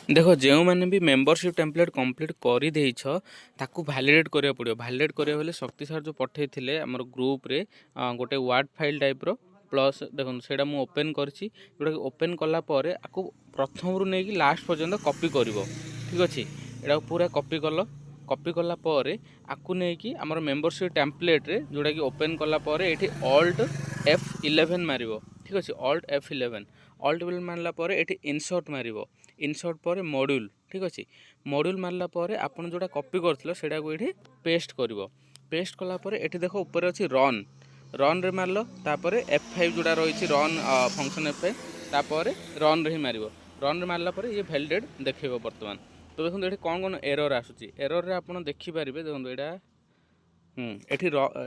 देख जो मैंने भी मेंबरशिप टेम्पलेट कंप्लीट कर देछ ताकू वैलिडेट करिया पड़ियो। वैलिडेट करिया बेले शक्ति सर जो पठे थिले हमर ग्रुप रे गोटे वर्ड फाइल टाइप रो प्लस देखो सेटा मु ओपन करछि जोटा ओपन कला परे आकु प्रथम रु नै कि लास्ट पर्यंत कॉपी करिवो। ठीक अछि एटा पूरा कॉपी कलो। कॉपी कला परे आकु नै कि हमर मेंबरशिप टेम्पलेट रे जोटा कि ओपन कला परे एठी ऑल्ट F11 मारिवो। ठीक अछि ऑल्ट F11 ऑल्ट विल मारला परे एठी इंसर्ट मारिवो। इंसर्ट पर मॉड्यूल। ठीक अच्छे मॉड्यूल मारला पर आपन जोड़ा कॉपी करथिलो सेटा को एठी पेस्ट करिवो। पेस्ट कला पर एठी देखो ऊपर अछि रन रन रे मारलो तापर F5 जोड़ा रही रन फंक्शन F5 तापर रन रे ही मारिवो। रन रे मारला पर ये वैलिडेट देखैबो वर्तमान। तो देखो एठी कोन कोन एरर आसुची एरर रे आपन देखि पारिबे। देखो एटा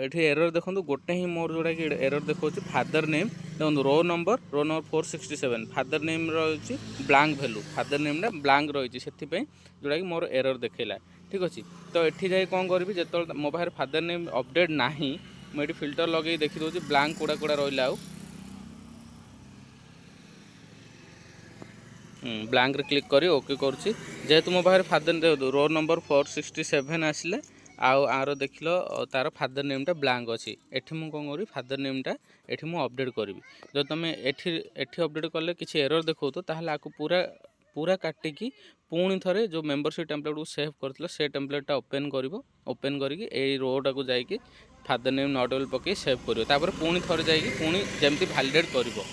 एठी एरर देखो गोटे ही मोर जोड़ा कि एरर देखो फादर नेम देखो रो नंबर 467 फादर नेम रही blank value father name blank रही से जोड़ा कि मोर एरर देखला। ठीक अच्छे तो ये जाए कौन करी जो मो पाखे फादर नेम अपडेट ना मुझे फिल्टर लगे देखी दूसरी ब्लांक कोड़ा कोड़ा रहा ब्लांक रे क्लिक करी ओके करुँची जेहेतु मो पाखे फादर देखो रो नंबर 467 आसिले आर देख तार फादर नेमटा ब्लांक अच्छी एठी मु कौन करी फादर नेमटा एठी मु अपडेट करी जो तुम एठी अपडेट कले किसी एरर देखो तो ताहले आकु पूरा पूरा काटिकी पुणी थरे जो मेंबरशिप टेम्पलेट को सेव करथिलो से टेम्पलेटा ओपन करिवो। ओपन करिकी ए रोटा को जाइकी फादर नेम नॉट एबल पके सेव करिवो। तापर पुणी थरे जाइकी पुणी जेमती वैलिडेट करिवो।